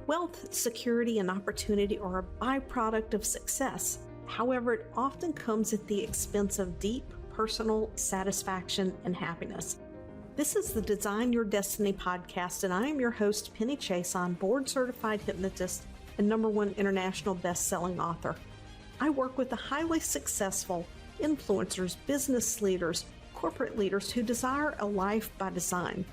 Wealth, security, and opportunity are a byproduct of success. However, it often comes at the expense of deep personal satisfaction and happiness. This is the Design Your Destiny podcast, and I am your host, Penny Chason, board-certified hypnotist and #1 international best-selling author. I work with the highly successful influencers, business leaders, corporate leaders who desire a life by design.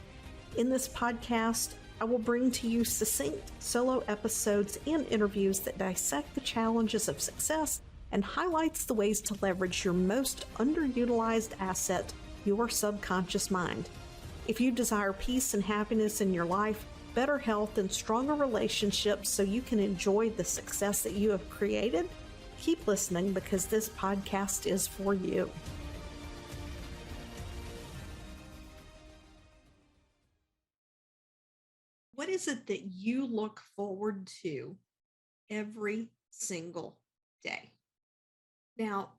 In this podcast, I will bring to you succinct solo episodes and interviews that dissect the challenges of success and highlights the ways to leverage your most underutilized asset, your subconscious mind. If you desire peace and happiness in your life, better health, and stronger relationships so you can enjoy the success that you have created, keep listening because this podcast is for you. What is it that you look forward to every single day? Now,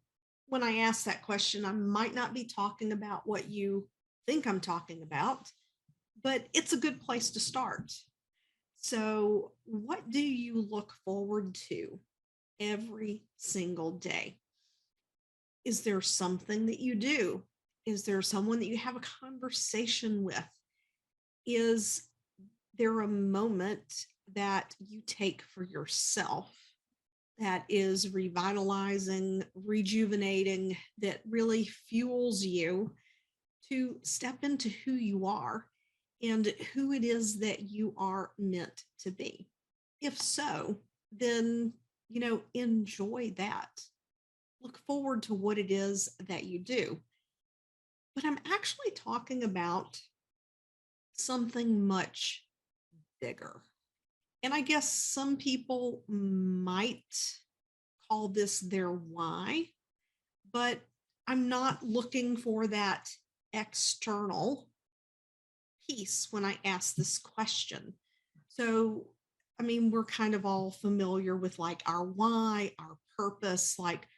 when I ask that question, I might not be talking about what you think I'm talking about, but it's a good place to start. So, what do you look forward to every single day? Is there something that you do? Is there someone that you have a conversation with? Is there a moment that you take for yourself that is revitalizing, rejuvenating, that really fuels you to step into who you are and who it is that you are meant to be? If so, then, enjoy that. Look forward to what it is that you do. But I'm actually talking about something much bigger. And I guess some people might call this their why, but I'm not looking for that external piece when I ask this question. So, we're kind of all familiar with like our why, our purpose, like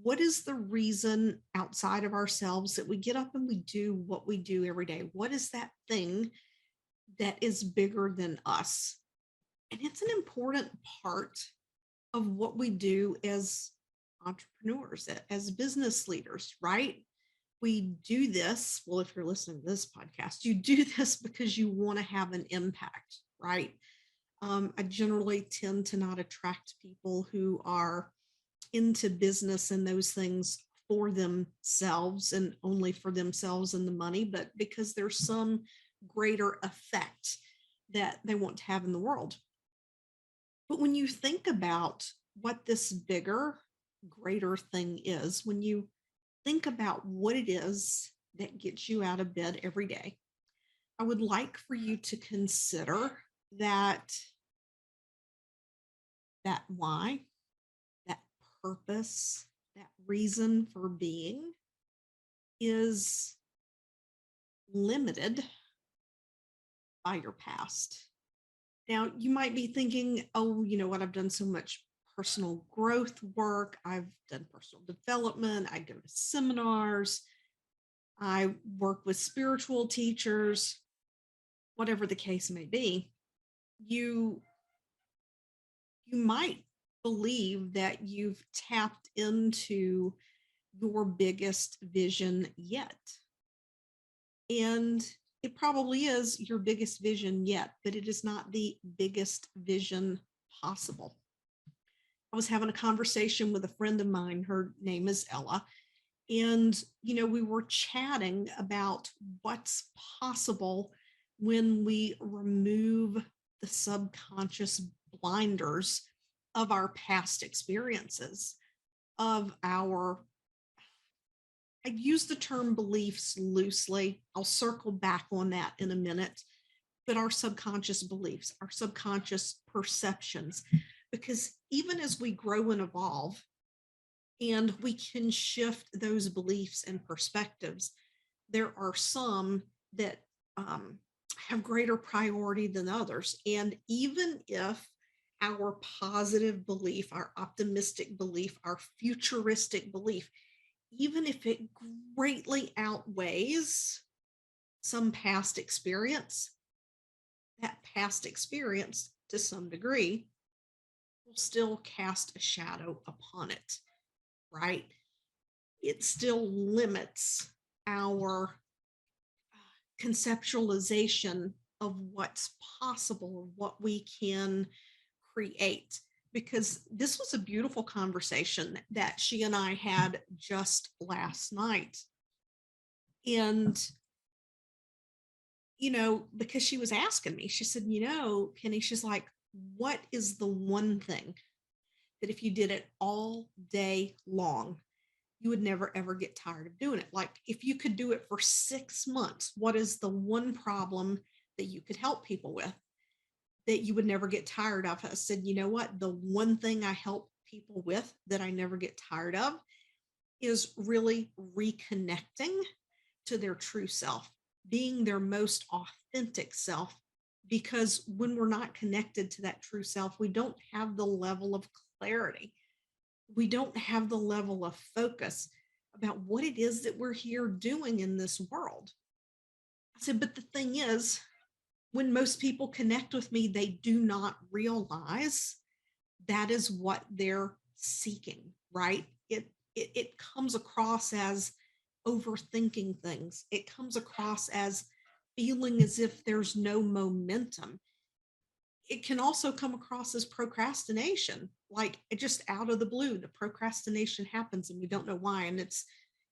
what is the reason outside of ourselves that we get up and we do what we do every day? What is that thing that is bigger than us? And it's an important part of what we do as entrepreneurs, as business leaders, right? We do this. Well, if you're listening to this podcast, you do this because you want to have an impact, right? I generally tend to not attract people who are into business and those things for themselves and only for themselves and the money, but because there's some greater effect that they want to have in the world. But when you think about what this bigger, greater thing is, when you think about what it is that gets you out of bed every day, I would like for you to consider that why, that purpose, that reason for being is limited by your past. Now, you might be thinking, oh, you know what? I've done so much personal growth work. I've done personal development. I go to seminars. I work with spiritual teachers, whatever the case may be. You might believe that you've tapped into your biggest vision yet. And it probably is your biggest vision yet, but it is not the biggest vision possible. I was having a conversation with a friend of mine. Her name is Ella. And, we were chatting about what's possible when we remove the subconscious blinders of our past experiences, of our, I use the term beliefs loosely. I'll circle back on that in a minute, but our subconscious beliefs, our subconscious perceptions, because even as we grow and evolve, and we can shift those beliefs and perspectives, there are some that have greater priority than others. And even if our positive belief, our optimistic belief, our futuristic belief, even if it greatly outweighs some past experience, that past experience to some degree will still cast a shadow upon it, right? It still limits our conceptualization of what's possible, of what we can create. Because this was a beautiful conversation that she and I had just last night. And, because she was asking me, she said, Kenny, she's like, what is the one thing that if you did it all day long, you would never ever get tired of doing it? Like, if you could do it for 6 months, what is the one problem that you could help people with that you would never get tired of? I said, you know what? The one thing I help people with that I never get tired of is really reconnecting to their true self, being their most authentic self. Because when we're not connected to that true self, we don't have the level of clarity. We don't have the level of focus about what it is that we're here doing in this world. I said, but the thing is, when most people connect with me, they do not realize that is what they're seeking, right? It comes across as overthinking things. It comes across as feeling as if there's no momentum. It can also come across as procrastination, like it just out of the blue, the procrastination happens and we don't know why. And it's,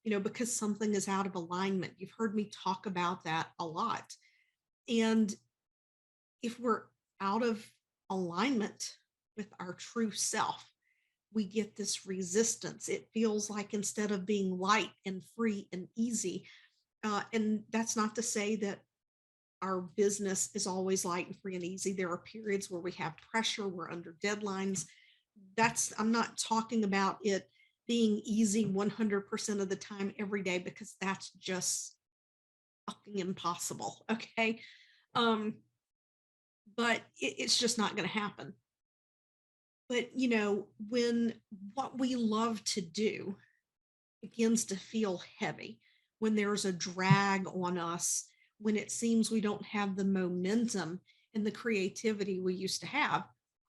because something is out of alignment. You've heard me talk about that a lot. And if we're out of alignment with our true self, we get this resistance. It feels like instead of being light and free and easy, and that's not to say that our business is always light and free and easy. There are periods where we have pressure, we're under deadlines. I'm not talking about it being easy 100% of the time every day, because that's just fucking impossible. Okay. Um, but it's just not going to happen. But, when what we love to do begins to feel heavy, when there's a drag on us, when it seems we don't have the momentum and the creativity we used to have,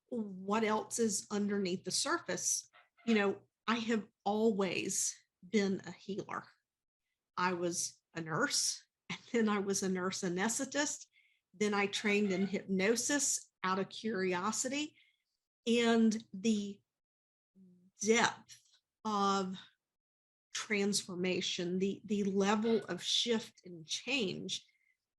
what else is underneath the surface? I have always been a healer. I was a nurse, and then I was a nurse anesthetist. Then I trained in hypnosis out of curiosity. And the depth of transformation, the level of shift and change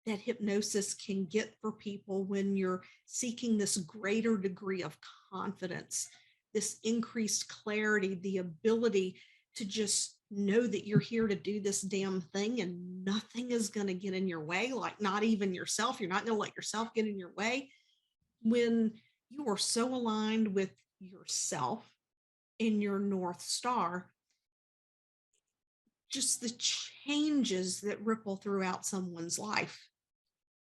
that hypnosis can get for people when you're seeking this greater degree of confidence, this increased clarity, the ability to just know that you're here to do this damn thing and nothing is going to get in your way, like not even yourself. You're not going to let yourself get in your way. When you are so aligned with yourself and your North Star, just the changes that ripple throughout someone's life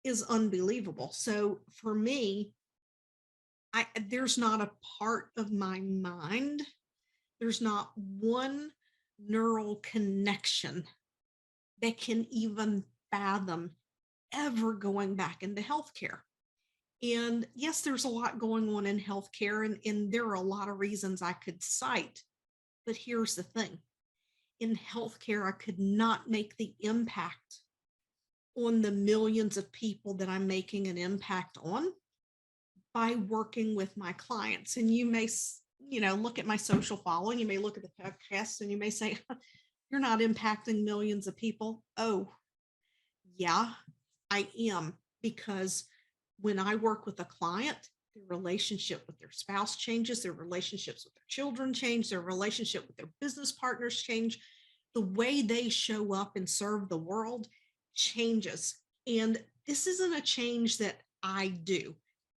is unbelievable. So for me, there's not a part of my mind, there's not one neural connection that can even fathom ever going back into healthcare. And yes, there's a lot going on in healthcare, and there are a lot of reasons I could cite. But here's the thing: in healthcare, I could not make the impact on the millions of people that I'm making an impact on by working with my clients. And you may, look at my social following, you may look at the podcast, and you may say, you're not impacting millions of people. Oh, yeah, I am. Because when I work with a client, their relationship with their spouse changes, their relationships with their children change, their relationship with their business partners change. The way they show up and serve the world changes. And this isn't a change that I do.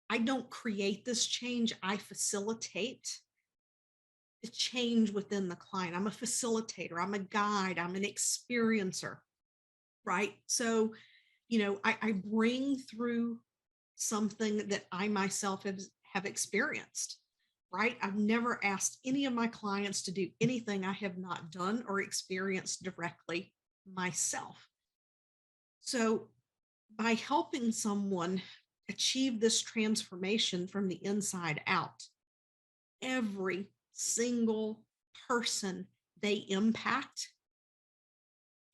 I don't create this change. I facilitate the change within the client. I'm a facilitator. I'm a guide. I'm an experiencer, right? So, I bring through something that I myself have experienced, right? I've never asked any of my clients to do anything I have not done or experienced directly myself. So by helping someone achieve this transformation from the inside out, every single person they impact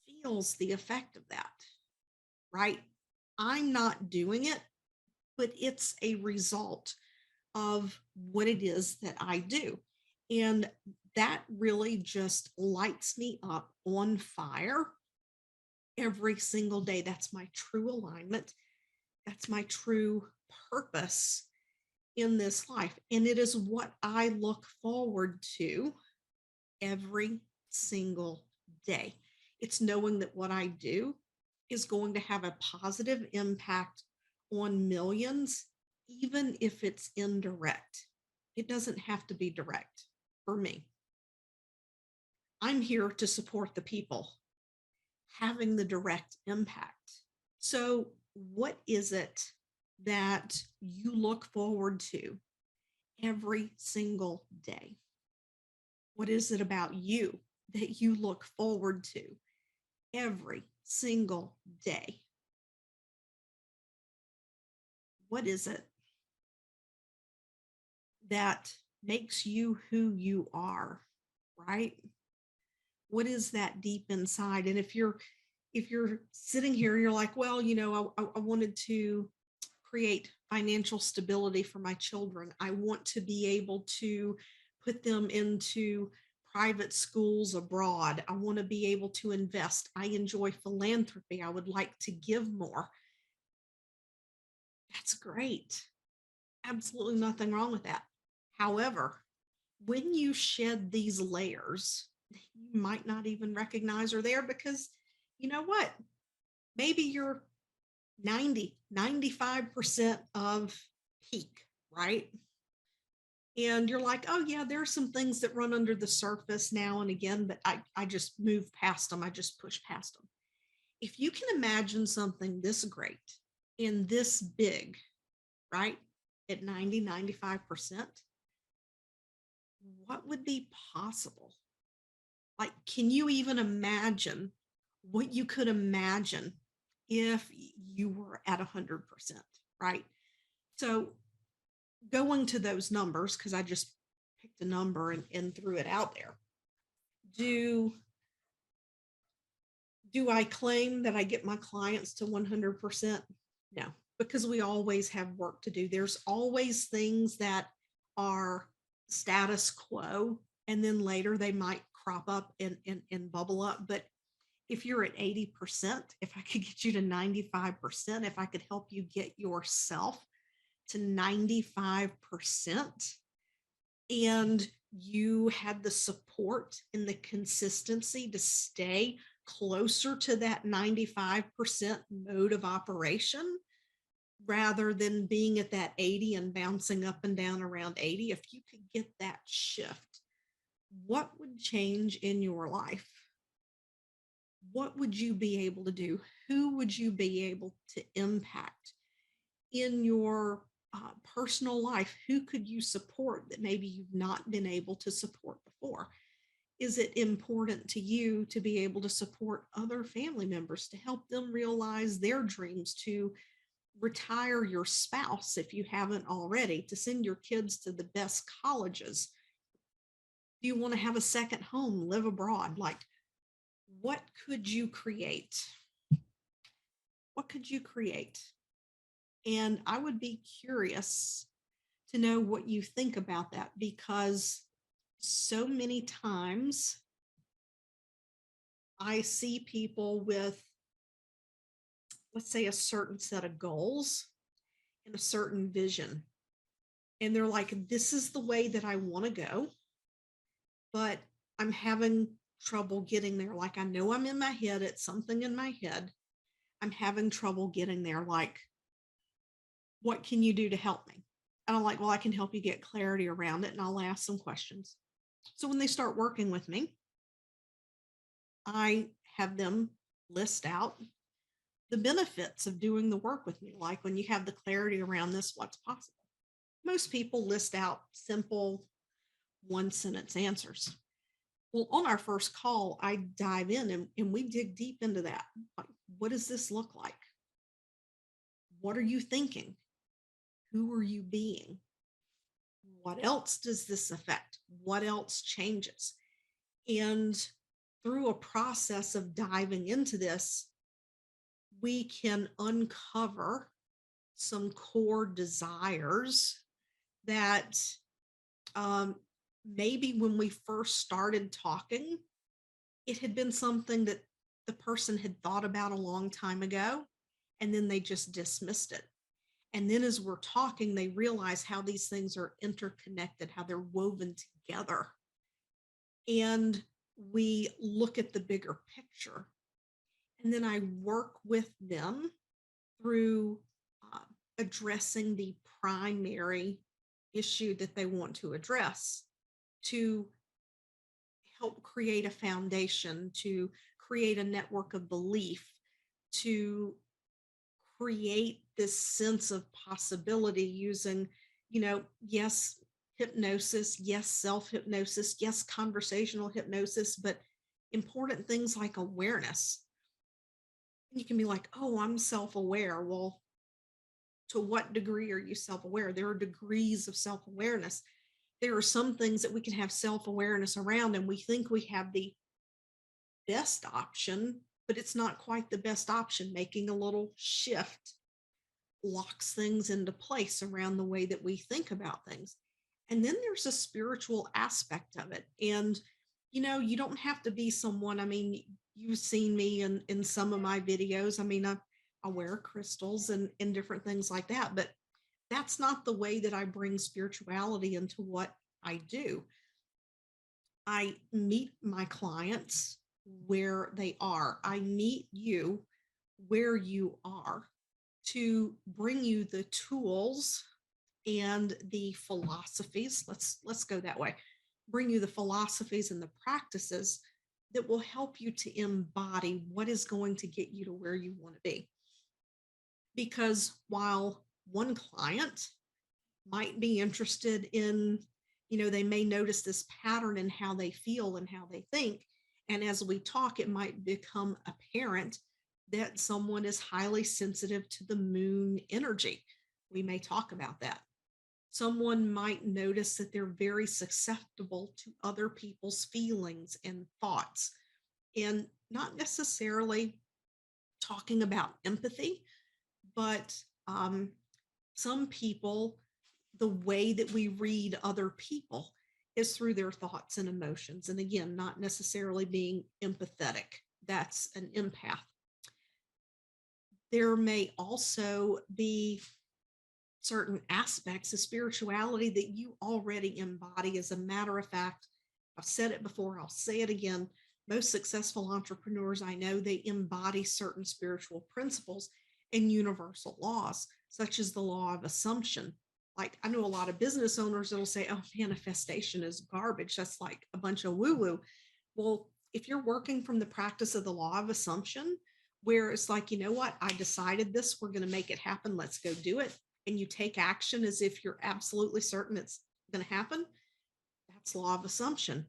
feels the effect of that, right? I'm not doing it, but it's a result of what it is that I do. And that really just lights me up on fire every single day. That's my true alignment. That's my true purpose in this life. And it is what I look forward to every single day. It's knowing that what I do is going to have a positive impact on millions, even if it's indirect. It doesn't have to be direct for me. I'm here to support the people having the direct impact. So, what is it that you look forward to every single day? What is it about you that you look forward to every single day? What is it that makes you who you are, right? What is that deep inside? And if you're sitting here and you're like, well, I wanted to create financial stability for my children. I want to be able to put them into private schools abroad. I want to be able to invest. I enjoy philanthropy. I would like to give more. That's great. Absolutely nothing wrong with that. However, when you shed these layers that you might not even recognize are there, because you know what? Maybe you're 90, 95% of peak, right? And you're like, oh, yeah, there are some things that run under the surface now and again, but I just move past them. I just push past them. If you can imagine something this great and this big, right, at 90, 95%, what would be possible? Like, can you even imagine what you could imagine if you were at 100%, right? So, going to those numbers, because I just picked a number and threw it out there. Do do I claim that I get my clients to 100%? No, because we always have work to do. There's always things that are status quo, and then later they might crop up and bubble up. But if you're at 80%, if I could get you to 95%, if I could help you get yourself to 95%, and you had the support and the consistency to stay closer to that 95% mode of operation rather than being at that 80 and bouncing up and down around 80, if you could get that shift, what would change in your life? What would you be able to do? Who would you be able to impact in your personal life? Who could you support that maybe you've not been able to support before? Is it important to you to be able to support other family members to help them realize their dreams, to retire your spouse if you haven't already, to send your kids to the best colleges? Do you want to have a second home, live abroad? Like, what could you create? What could you create? And I would be curious to know what you think about that, because so many times I see people with, let's say, a certain set of goals and a certain vision. And they're like, this is the way that I want to go, but I'm having trouble getting there. Like, I know I'm in my head, it's something in my head. I'm having trouble getting there. Like, what can you do to help me? And I'm like, well, I can help you get clarity around it. And I'll ask some questions. So when they start working with me, I have them list out the benefits of doing the work with me. Like, when you have the clarity around this, what's possible? Most people list out simple one sentence answers. Well, on our first call, I dive in and we dig deep into that. Like, what does this look like? What are you thinking? Who are you being? What else does this affect? What else changes? And through a process of diving into this, we can uncover some core desires that um, maybe when we first started talking, it had been something that the person had thought about a long time ago, and then they just dismissed it. And then as we're talking, they realize how these things are interconnected, how they're woven together. And we look at the bigger picture. And then I work with them through uh, addressing the primary issue that they want to address to help create a foundation, to create a network of belief, to create this sense of possibility using, yes, hypnosis, yes, self hypnosis, yes, conversational hypnosis, but important things like awareness. You can be like, oh, I'm self aware. Well, to what degree are you self aware? There are degrees of self awareness. There are some things that we can have self awareness around, and we think we have the best option, but it's not quite the best option. Making a little shift locks things into place around the way that we think about things. And then there's a spiritual aspect of it. And, you don't have to be someone, I mean, you've seen me in some of my videos. I mean, I wear crystals and different things like that, but that's not the way that I bring spirituality into what I do. I meet my clients where they are. I meet you where you are to bring you the tools and the philosophies. Let's go that way. Bring you the philosophies and the practices that will help you to embody what is going to get you to where you want to be. Because while one client might be interested in, they may notice this pattern in how they feel and how they think. And as we talk, it might become apparent that someone is highly sensitive to the moon energy. We may talk about that. Someone might notice that they're very susceptible to other people's feelings and thoughts, and not necessarily talking about empathy, but some people, the way that we read other people is through their thoughts and emotions. And again, not necessarily being empathetic. That's an empath. There may also be certain aspects of spirituality that you already embody. As a matter of fact, I've said it before, I'll say it again. Most successful entrepreneurs I know, they embody certain spiritual principles and universal laws, such as the law of assumption. Like, I know a lot of business owners that'll say, oh, manifestation is garbage. That's like a bunch of woo woo. Well, if you're working from the practice of the law of assumption, where it's like, you know what, I decided this, we're going to make it happen, let's go do it. And you take action as if you're absolutely certain it's going to happen. That's law of assumption.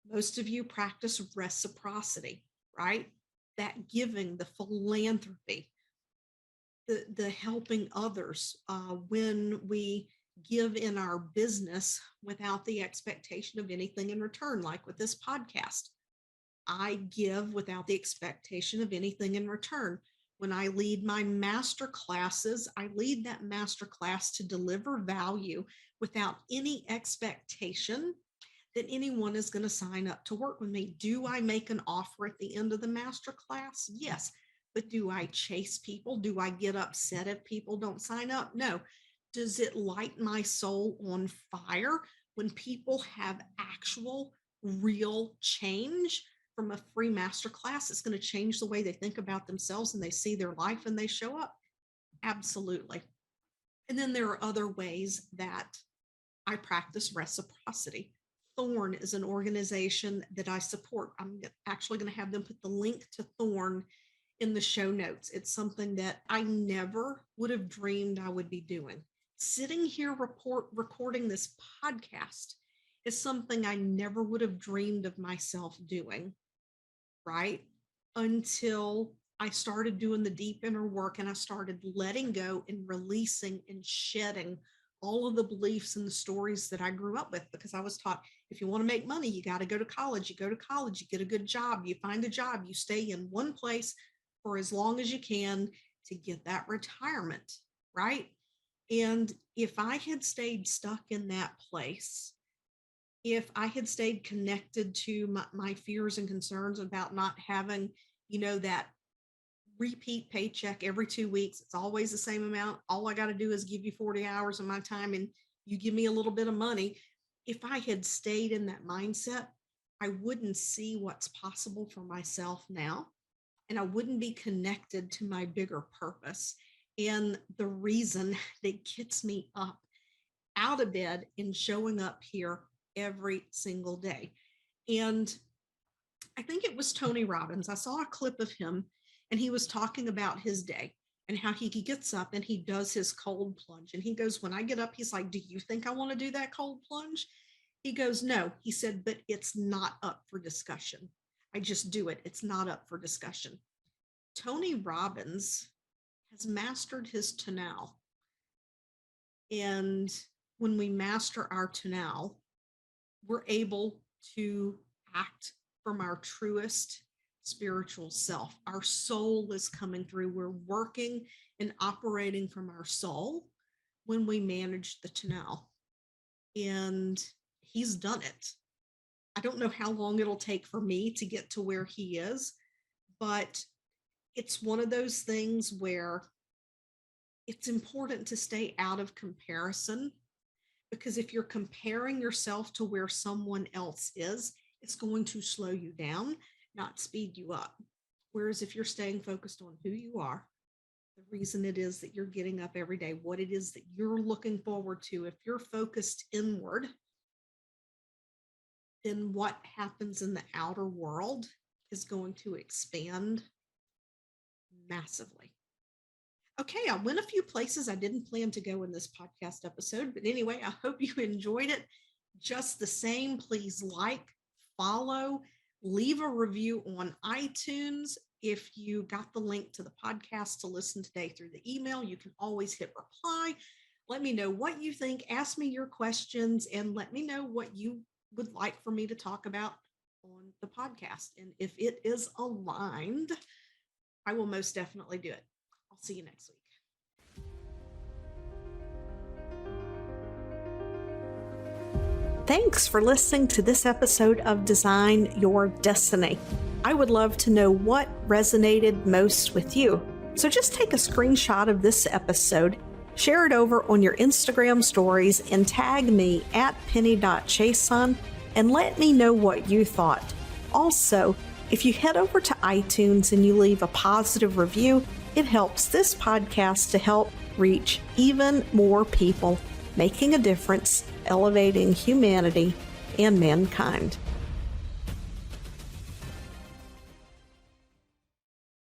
Most of you practice reciprocity, right? That giving, the philanthropy, the helping others, when we give in our business without the expectation of anything in return, like with this podcast. I give without the expectation of anything in return. When I lead my master classes, I lead that master class to deliver value without any expectation that anyone is going to sign up to work with me. Do I make an offer at the end of the master class? Yes. But do I chase people? Do I get upset if people don't sign up? No. Does it light my soul on fire when people have actual, real change from a free master class? It's going to change the way they think about themselves and they see their life and they show up. Absolutely. And then there are other ways that I practice reciprocity. Thorn is an organization that I support. I'm actually going to have them put the link to Thorn in the show notes. It's something that I never would have dreamed I would be doing. Sitting here recording this podcast is something I never would have dreamed of myself doing, right? Until I started doing the deep inner work, and I started letting go and releasing and shedding all of the beliefs and the stories that I grew up with, because I was taught, if you want to make money, you got to go to college. You go to college, you get a good job, you find a job, you stay in one place for as long as you can to get that retirement, right? And if I had stayed stuck in that place, if I had stayed connected to my fears and concerns about not having, that repeat paycheck every 2 weeks, it's always the same amount. All I got to do is give you 40 hours of my time and you give me a little bit of money. If I had stayed in that mindset, I wouldn't see what's possible for myself now. And I wouldn't be connected to my bigger purpose and the reason that gets me up out of bed and showing up here every single day. And I think it was Tony Robbins. I saw a clip of him, and he was talking about his day and how he gets up and he does his cold plunge. And he goes, when I get up, he's like, do you think I want to do that cold plunge? He goes, no. He said, but it's not up for discussion. I just do it. It's not up for discussion. Tony Robbins has mastered his tonal. And when we master our tonal, we're able to act from our truest spiritual self. Our soul is coming through. We're working and operating from our soul when we manage the tonal. And he's done it. I don't know how long it'll take for me to get to where he is, but it's one of those things where it's important to stay out of comparison, because if you're comparing yourself to where someone else is, it's going to slow you down, not speed you up. Whereas if you're staying focused on who you are, the reason it is that you're getting up every day, what it is that you're looking forward to, if you're focused inward, then what happens in the outer world is going to expand massively. Okay, I went a few places I didn't plan to go in this podcast episode, but anyway, I hope you enjoyed it. Just the same, please like, follow, leave a review on iTunes. If you got the link to the podcast to listen today through the email, you can always hit reply. Let me know what you think. Ask me your questions and let me know what you would like for me to talk about on the podcast. And if it is aligned, I will most definitely do it. I'll see you next week. Thanks for listening to this episode of Design Your Destiny. I would love to know what resonated most with you. So just take a screenshot of this episode, share it over on your Instagram stories, and tag me at penny.chason and let me know what you thought. Also, if you head over to iTunes and you leave a positive review, it helps this podcast to help reach even more people, making a difference, elevating humanity and mankind.